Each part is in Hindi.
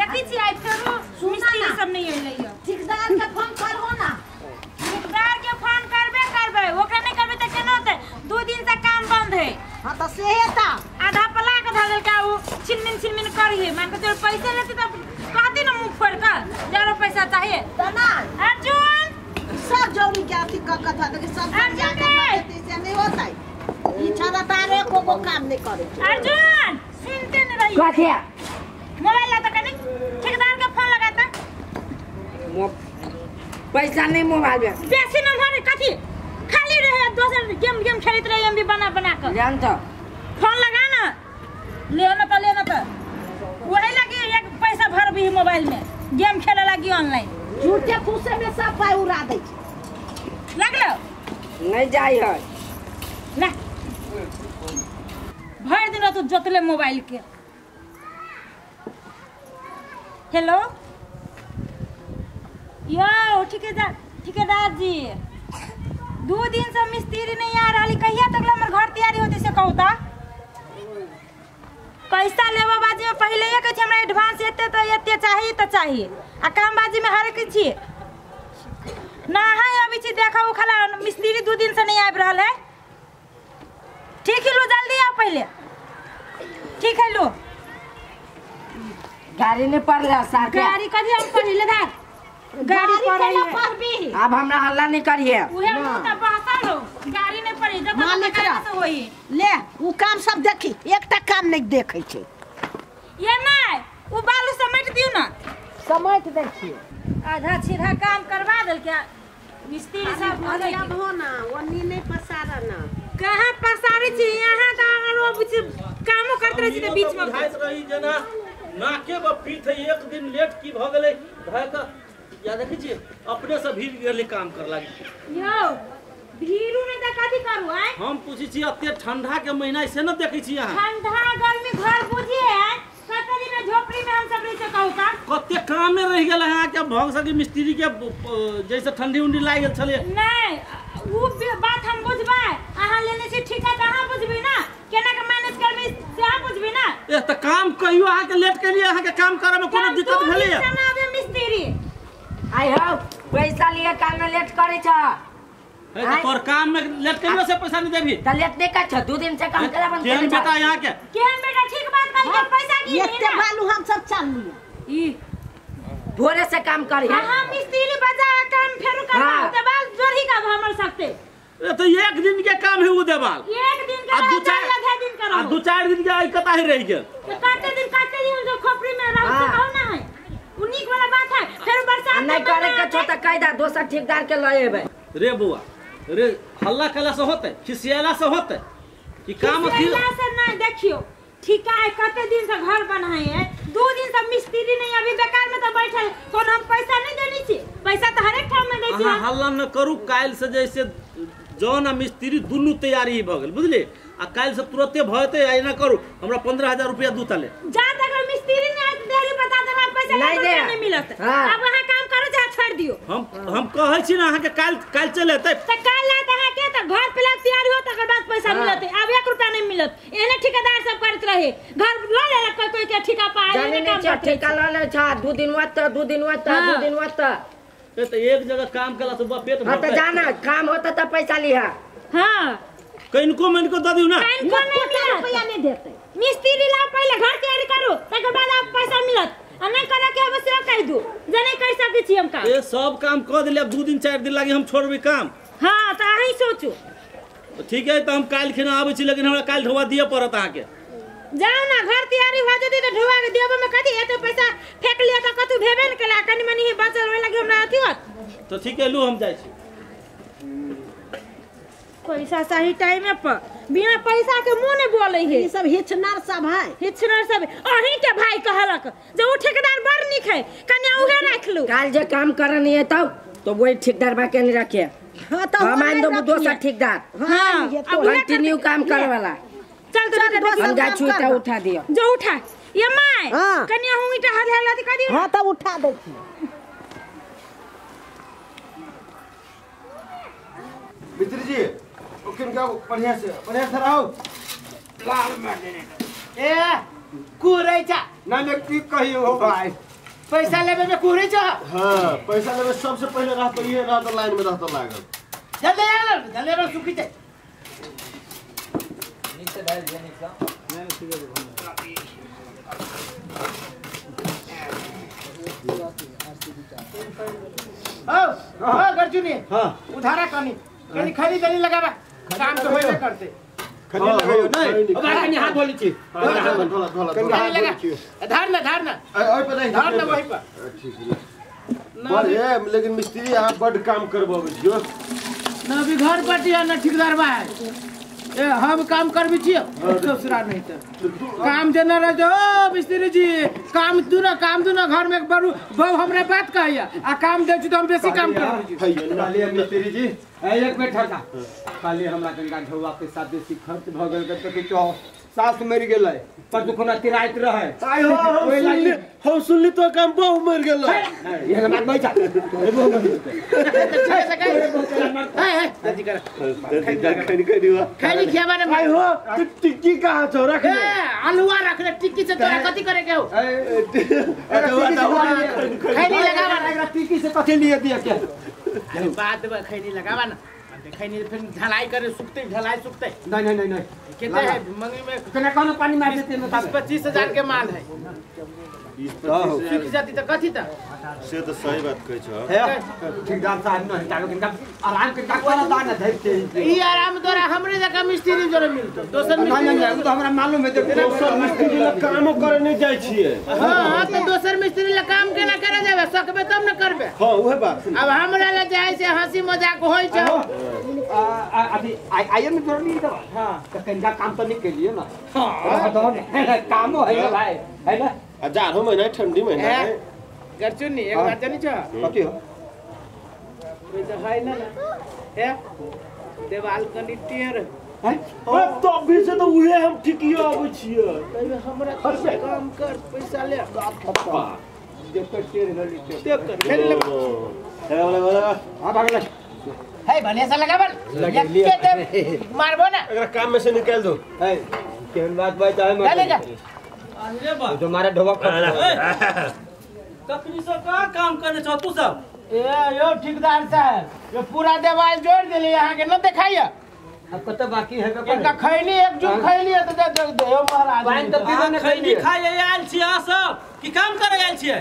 कथी छी आई फेरो मिस्त्री सब नहीं एलैया ठेकेदार के फोन करहो ना ठेकेदार के फोन करबे ओकरा नहीं करबे त केना होतै 2 दिन से काम बंद है हां त सेहे ता आधा पलाक धरल का वो छिनमिन करिए मान के जब पैसे लेती त कहती ना मुंह फोड़ कर जरा पैसा चाहिए तना अर्जुन सब जोड़ी के अथी क कथा देखे सब अर्जुन से नहीं होता है ई छाड़ा तारे को काम नहीं करे अर्जुन सुनते नहीं रही कथि मोबाइल ला त कनी ठेकेदार के फोन लगाता पैसा नहीं मोबाइल में बेसी न भरे कथी खाली रहे दोसर गेम खेलत रहे एमबी बना कर जान तो फोन लगा ना लेना तो वही लगी एक पैसा भर भी मोबाइल में गेम खेले लगी ऑनलाइन झूठे खुशे में सब पाई उड़ा दे लगलो नहीं जाई है ले भर दिन तो जोतले मोबाइल के हेलो यो ठेकेदार जी 2 दिन से मिस्त्री नहीं आ रही कहिया तक हमर घर तैयारी होते से कहू ता पैसा लेबा बाजी में पहले ये कह हमरा एडवांस एते चाहिए आ काम बाजी में हर की छी ना है अभी छी देखा वो खला मिस्त्री 2 दिन से नहीं आब रहल है ठीक है लो जल्दी आओ पहले ठीक है लो गाड़ी ने पड़ ले सार के गाड़ी कदी हम पहिले दा गाड़ी पर भी अब हमरा हल्ला नहीं करिए उहे त बहता लो गाड़ी नहीं पड़ी जब तक से होई ले वो काम सब देखी एकटा काम नहीं देखे छे ये नहीं वो बालू समेट दियो ना समेट देखिए आधा सीधा काम करवा देल क्या मिस्त्री सब अरे अब हो ना वनी नहीं पसारा ना कहां पसारे छी यहां त अगर कामो करते रही त बीच में बुझाइत रही जना नाके ब पीठ एक दिन लेट की भ गेलै भय क या देखै छी अपने से भीड़ गेले काम कर लागी यो भीड़ू ने त कथि करू आय हम पूछी छी अते ठंडा के महीना से न देखै छी यहां ठंडा गर्मी घर बुझिए कतरी में झोपड़ी में हम सब रह से कहू का कते काम में रह गेल है के भग सके मिस्त्री के जैसे ठंडी उंडी लाग गेल छले नहीं वो बात हम बुझबै अहाँ लेने छी ठिका कहां बुझबी ना केना के मैनेज करबी से बुझबी ना ए त काम कहियो अहाँ के लेट के लिए अहाँ के काम करे में कोनो दिक्कत भेलै है ना आबे मिस्त्री आई हो पैसा लिए काम में लेट करे छ है त तोर काम में लेट केना से पैसा नहीं देबी त लेट नहीं कर छ 2 दिन से काम करा बंद केन करे बेटा यहां के केहन बेटा ठीक बात कहि के पैसा की एते बालू हम सब चाल लिए ई भोरे से काम करी हां मिस्त्री बजा काम फेरू करबा त बाल जोरी का हमर सकते ए तो एक दिन के काम है उ देवाल एक दिन का आधा दिन करो आ 2-4 दिन के कता ही रह गेल तो काटे दिन जो खोपड़ी में रह से कहू ना है उन्हीं वाला बात है फिर बरसात नहीं करे के छोटा कायदा दोसर ठेकेदार के लए एबे रे बुआ रे हल्ला कला से होते खिसियाला से होते कि काम खिसियाला से नहीं देखियो ठीका है कते दिन से घर बनाए है 2 दिन से मिस्त्री नहीं अभी बेकार में तो बैठल कोन हम पैसा नहीं देनी छी पैसा तो हर एक ठाम में दै छी हां हल्ला न करू काल से जैसे जौन मिस्त्री दुनु तैयारी ही भ गेल बुझली आ काल से तुरंते भयते आई ना करू हमरा 15000 रुपया दूता ले जा तक मिस्त्री ने देरी बता देला पैसा नहीं मिलत अब वहां काम करो जा छोड़ दियो हम कहै छी ना अहाँ के काल चले त काल लात अहाँ के त घर पे तैयारी हो तकर बाद पैसा मिलत अब 1 रुपया नहीं मिलत एने ठेकेदार सब करत रहे घर ल ले कोई के ठेका पाए नहीं काम ठेका ल ले छ 2 दिन वत 2 दिन वत 2 दिन वत तो एक जगह काम कला तो पेट भरता तो जाना काम होता त पैसा लिया हां कइनको मन को द दियो ना कइनको नहीं रुपया नहीं देते मिस्त्री ला पहले घर तैयारी करो तकर बाद आप पैसा मिलत आ नहीं करे के अब से कह दो जे नहीं कर सकै छी हम काम ए सब काम क देले 2 दिन 4 दिन लागी हम छोड़बे काम हां त अहीं सोचो तो ठीक है तो हम काल खिना आबै छी लेकिन हमरा काल ढोवा दिए पड़त आहाँ के जाओ ना घर तैयारी हो जदी तो ढोवा के देबे में कथि एते पैसा फेक लिया त कतु भेबे न केला कनी मनी ही बचल होय लगे हमरा अथि होत तो ठीक है लू हम जाय छी पैसा सही टाइम पर बिना पैसा के मुंह नहीं बोले है ये सब हिचनर सब है हिचनर सब अहीं के भाई कहलक जे उ ठेकेदार बड़ निक है कन्या उहे राख लो काल जे काम करनी है तो वही ठेकेदार बा के नहीं रखे हां तो हम आइन दो दोसर ठेकेदार हां अब कंटिन्यू काम करे वाला चल तो हम जा छुटा उठा दियो जो उठा ये माय कन्या हूं इटा हल हल कर दियो हां तो उठा दे मित्र जी किनका बढ़िया से रहो लाल मारने ए कुरै छ ना मैं की कहियो हो भाई पैसा लेबे में कुहरी छ हाँ पैसा लेबे सबसे पहले रहतो ये रहतो लाइन में रहतो लागल जल्दी आ सुखी छे नीचे डाल दिया नीचे ओ गर्जुनी हां उधारा कनी कनी खरीद दली लगाबा काम तो होइबे करते खड़ी लगायो नहीं अब कनी हाथ बोली छी ढोला लगा धार ना ओए पे नहीं धार ना वही पर ठीक है बड़े लेकिन मिस्त्री आप बड़ काम करबो जो ना भी घर पटिया ना ठेकेदार बा ए हम काम करबी छी दूसरा नहीं त काम जना रह जो मिस्त्री जी काम तू ना घर में बड़ू बहु हमरा बात कहया आ काम दे छी तो हम बेसी काम करबी छी खाली मिस्त्री जी एक मिनट ठहरा खाली हमरा कनिका ढौआ के साथ बेसी खर्च भ गेल त कि सास मर गेलै पर दुखना तिराइत रहे आय हो हम सुनली तो काम बहु मर गेल ये बात नहीं जा जल्दी कर खड़ी खेबा ने आय हो तू टिक्की कहां छ रख ए आलूआ रख ले टिक्की से तोरा कथि करे के हो खैनी लगावा टिक्की से कथि लिए दिया क्या बाद में खैनी लगावा ना खैनी फिर ढलाई करे सुखते ढलाई सुखते नहीं कितने है मंगनी में कितना कौन पानी मार देते में 25,000 के माल है सूख जाती तो कथी था से तो सही बात कहै छ ठेकेदार साहब न हटाओ किनका आराम के वाला दाना धरते ई आराम तोरा हमरे जगह मिस्त्री जोरे मिलतो दोसर नहीं तो हमरा मालूम है दोसर मिस्त्री ला काम करे नहीं जाय छिए हां तो दोसर मिस्त्री ला काम केना करे जाबे सकबे तब न करबे हां ओहे बात अब हमरा ला जाय से हंसी मजाक होई छ अभी आइए में जोड़ नहीं दवा हां तो कनिका काम तो नहीं के लिए ना हां काम है भाई है ना हजार हो महीना ठंडी महीना है गरचुनी एक बात जानी छ कथि हो कोई तो है ना है देवाल कनी टेर है अब तो अभी से तो उहे हम ठिकिया आबै छिए तबे हमरा खर्च काम कर पैसा ले देख कर टेर गली टेर देख कर खेल ले है वाला हां भाग ले है बढ़िया सा लगावन के मारबो ना अगर काम में से निकाल दो है केन बात भाई तो है चलेगा अरे बा जो मारा ढोवा कखनी से का काम करे छ तू सब ए यो ठेकेदार साहब ये पूरा देवाल जोड़ देली यहां के न देखाइए अब कत बाकी है एक खैनी एक जो खैली है तो दे महाराज पानी तो पीबे न खैनी खाए आयल छियै सब की काम करे आयल छियै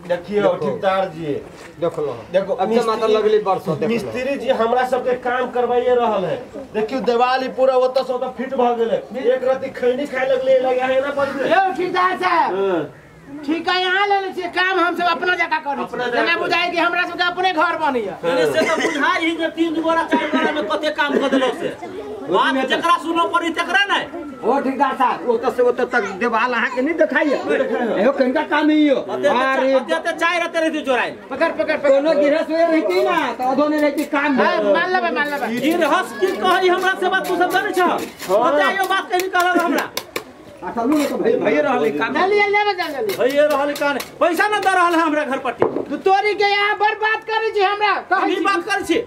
देखियो ठेकेदार जी देख लो देखो अब से माथा लगली बरसो देख लो मिस्त्री जी हमरा सबके काम करवाइए रहल है देखियो देवाल ही पूरा ओत से ओत फिट भ गेले एक राती खैनी खाए लगले लगा है ना पड़ यो ठेकेदार साहब ठीक है यहाँ ले ले काम हम सब अपना जगह करी जना बुझाई कि हमरा सब अपने घर बनिया एने से तो बुझाई ही जे 3 गोरा 4 गोरा में कते काम कर देलो से बात जकरा सुनो पड़ी तकरा नहीं ओ ठेकेदार साहब ओत से ओत तक देवाल आहा के नहीं दिखाइए एहो कनका काम ही हो अरे अते चाय रहते रहती चोराई पकड़ कोनो गिरस वे रहती ना तो अधो ने रहती काम मान लेबे गिरहस की कही हमरा से बात तू सब जाने छ बताइयो बात कहीं कहल हमरा अच्छा लो तो भई रहले काम जल्दी जल्दी भइए रहल कान पैसा न द रहल हमरा घर पट्टी तू तोरी के यहाँ बर्बाद करे छी हमरा कहीं बात कर छी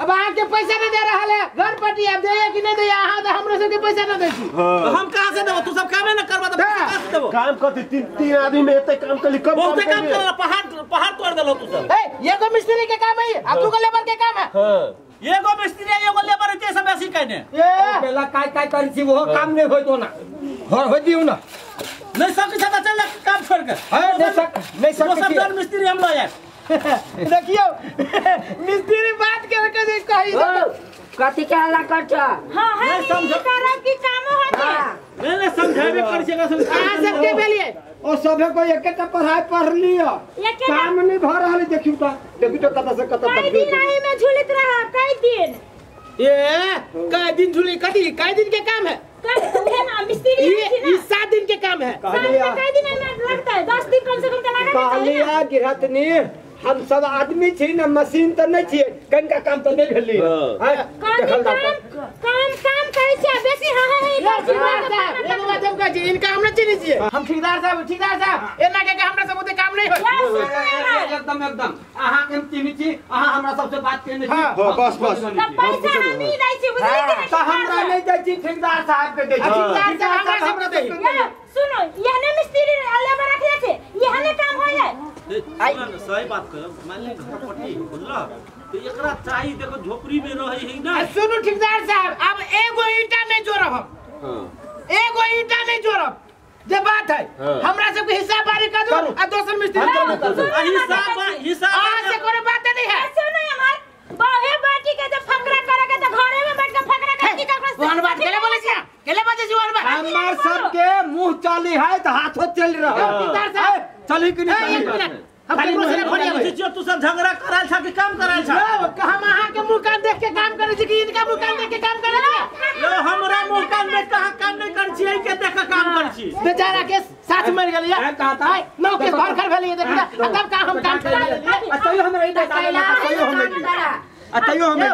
अब आहाँ के पैसा नहीं दे रहा है घर पट्टी अब दे कि नहीं दे आहाँ तो हमरा सब के पैसा न दे छी तो हम कहां से देबो तू सब कामे न करबा तो पैसा कहां से देबो काम करती तीन आदमी में एते काम कली कम बहुते काम करला पहाड़ तोड़ देलो तू सब ए ये को मिस्त्री के काम है अब तू को लेबर के काम है हां एगो मिस्त्री एगो लेबर ते सब बेसी कहने ये पहला काय करी छी वो काम नहीं होय तो ना घर हो दियो ना नहीं सक छता चल काम छोड़ के नहीं सक सब जन मिस्त्री हम लो यार देखियो मिस्त्री बात के कही कथी के हल्ला कर छ हां है नहीं समझ कारण की काम होते मैंने समझावे कर छेगा सब आहाँ सब के बेलिए और सबे को एक पढ़ाई पढ़ लियो काम नहीं भ रहल देखियो तो कत से कत कई दिन नहीं में झुलित रहा कई दिन ये कई दिन झूली कई दिन के काम है है ना मिस्त्री ये 7 दिन के काम है कई दिन में लगता है 10 दिन कम से कम तो लगा कहलिया गिरहतनी हम सब आदमी छी ना मशीन तो नहीं छी कनका काम तो नहीं भेली काम कैसे बेसी हां है एगो बात हम कह इनका हमरा चिन्ह छिए हम ठेकेदार साहब एना के हमरा सब ओते काम नहीं होय एकदम अहाँ के चिन्ह छी अहाँ हमरा सबसे बात करने छी हां बस पैसा हम नहीं दै छी बुझली तो हमरा नहीं दै छी ठेकेदार साहब के दै छी ठेकेदार साहब हमरा सब दे सुनो यहने मिस्त्री लेबर रखले छे यहने काम होय सही बात कर मान ले घर पट्टी बुझला तो एकरा चाहिए देखो झोपड़ी में रहे है ना। सुनो ठेकेदार साहब, अब एगो ईंटा नहीं जोड़ब हम, एगो ईंटा नहीं जोड़ब, जे बात है हमरा सबके हिसाब बारी कर दो आ दोसर मिस्त्री हिसाब आज से कोई बात नहीं है। सुनो हमार बाहे बाटी के जब फकरा करेगा तो घरे में बैठ के फकरा करती का वन बात केले बोले छिया, केले बात छी वन बात हमार सबके मुंह चली है तो हाथों चल रहा ठेकेदार साहब चली कि एक मिनट हम केकरो से खोलिया भाई तू सब झगड़ा कराल छा कि काम कराल छा। हम अहाँ के मुंह कान देख के काम करे छी कि इनका मुंह कान देख के काम करे छी? यो हमरा मुंह कान में कहां काम नहीं कर छी के देख के काम कर छी। बेचारा के साथ मर गेलिया कहा था नौ के घर घर भेलिए देखिया तब का हम काम करा लेलिए। अतयो हमरा ई बता अतयो हमें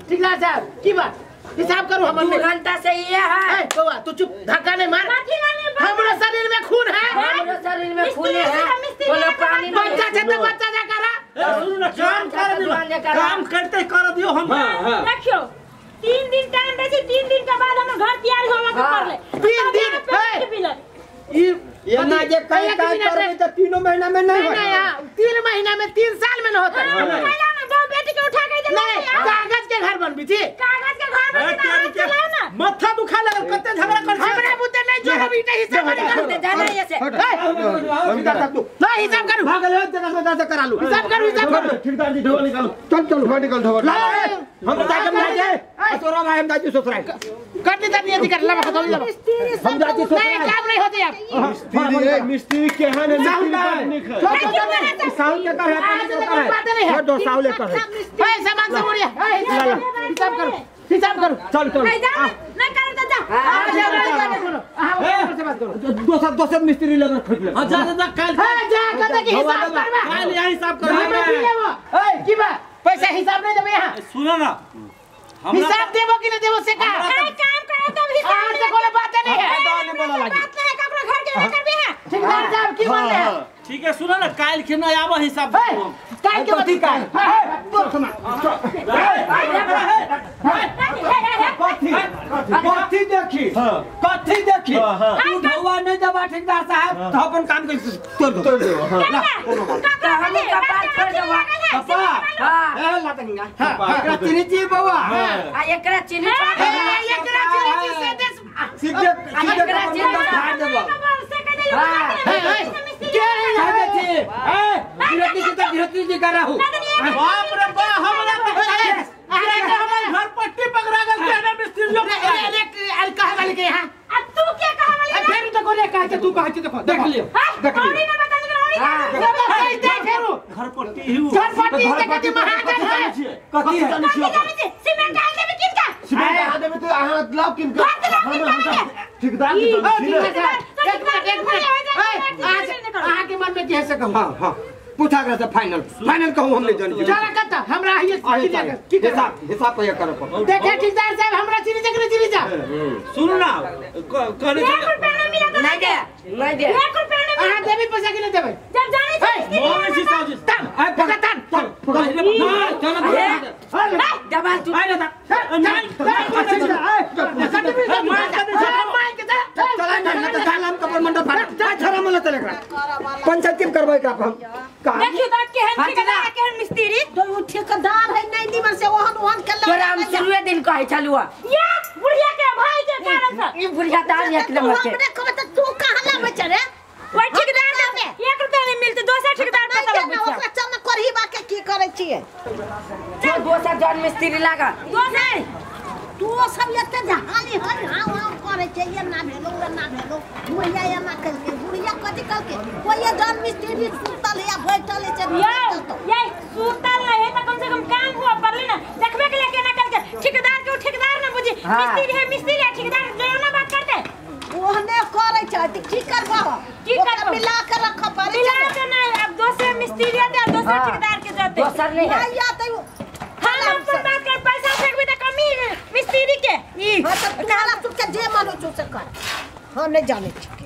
ठेकेदार साहब की बात हिसाब करो हमन में घंटा से ये है। बउआ तू चुप धक्का नहीं मार, हमरा शरीर में खून है, हमारे शरीर में खून है, बोलो पानी में बच्चा से तो बच्चा जा करा सुनो ना काम कर दियो, काम करते कर दियो हम। देखियो 3 दिन टाइम दे छी, 3 दिन के बाद हम घर तैयार होवा के कर ले 3 दिन ये ना जे कहीं काम करबे तो 3 महीना में नहीं हो। नहीं 3 महीना में 3 साल में न होता पहला ना दो बेटी के उठा के दे नहीं कागज के घर बनबी थी, कागज के घर में चलाओ ना। माथा दुखा लगल कते झगड़ा कर छी। हमरा बुते नहीं जो अभी नहीं हिसाब कर जाना ये से नहीं हिसाब करू भागल हो जगह से जाते करा लूं। हिसाब करू ठेकेदार जी ढोल निकालो। चल भाई निकल ढोल हम जाके मिल जाए असोरा भाई हम जाके ससुराल कटनी तक नहीं कर लगा खतम लगा हम जाके नहीं काम नहीं होते अब मिस्त्री के हां नहीं साउल के कर है पानी का है दो साउल कर है ए सामान सब बढ़िया हिसाब करो चल ना करे तो जा दोसर मिस्त्री लगा खोज ले जा कल जा कत के हिसाब करबा कल यही हिसाब कर ए की बात पैसा हिसाब नहीं देबे यहां सुनो ना हिसाब देबो कि नहीं देबो से का काम करो तो भी आज से कोई बात नहीं है नहीं बोला लगी बात है ककरो घर के लेकर भी है। ठेकेदार साहब की बोल रहे हैं ठीक है सुनो ना काल के ना आवा हिसाब काय के ठीक है कथी देखी कथी देखी तू ढौआ नहीं दबा ठेकेदार साहब तो अपन काम कर तोड़ दो हम कपाल छोड़ दो पापा ए लतंगा एकरा चिनी ची बाबा आ एकरा चिन्ह एकरा चीज से देश सीधे एकरा चिन्ह फाड़ देबो क्या है ए गिरती की तो गिरती जी कर रहू बाप रे बा हमरा तो हमर घर पट्टी पकड़ा गल के ना मिस्त्री लोग अरे कहे वाले के यहां अब तू क्या कहा वाली फिर तो कोने कहा तू कहा देखो देख लियो देख कौड़ी लियो ना बता दे घर पट्टी ही घर पट्टी से कति महाजन है कथी है सीमेंट डाल दे किनका सीमेंट आ देबे तो अहाँ लाभ किन ठेकेदार जी एक मिनट आज आगे मन में कैसे कहूं हां पूछा कर फाइनल कहूं हमने जानी चला कत हमरा ये हिसाब पे करो पर देखे ठेकेदार साहब हमरा चिनी जा सुनो ना कहने 1 रुपया ना मिला तो नहीं दे 1 रुपया ना आ देवी पैसा के नहीं देबे जब जाने से मोहन जी साहब जी ए पकड़न दबा तू पंचायत के करबै का हम देखियो बात केहन मिस्त्री तो ठेकेदार है नहीं निमन से ओहन के तोरा हम शुरुए दिन कहे चलुआ ये बुढ़िया के भाई के कारण से ई बुढ़िया दाल एक नंबर के तू कहां ला बच्चा रे वो ठेकेदार में 1 रुपया नहीं मिलते दूसरा ठेकेदार पता लग ओकरा गया चम करही बा के की करे छिए जो दोसर जन मिस्त्री लागा दोसर तू सब एते जहानी हन हां करे छिए ना भेलो मुइया या ना कल के बुढ़िया कथि कल के कोई जन मिस्त्री सुतल या बैठल है ये सुतल है तो कम से कम काम हुआ पड़ली ना देखबे के लेके ना करके ठेकेदार के ठेकेदार ना बुझी मिस्त्री है ठेकेदार जो ना बात करते ओहने करे छै त की करबो मिला के रख पड़े मिला के नहीं अब दूसरे मिस्त्री दे दूसरे ठेकेदार के जाते दोसर नहीं है या त हम अपन बात कर पैसा फेंकबे त कमी मिस्त्री के ई हां त काला तू के जे मानो चू से कर हम नहीं जाने छी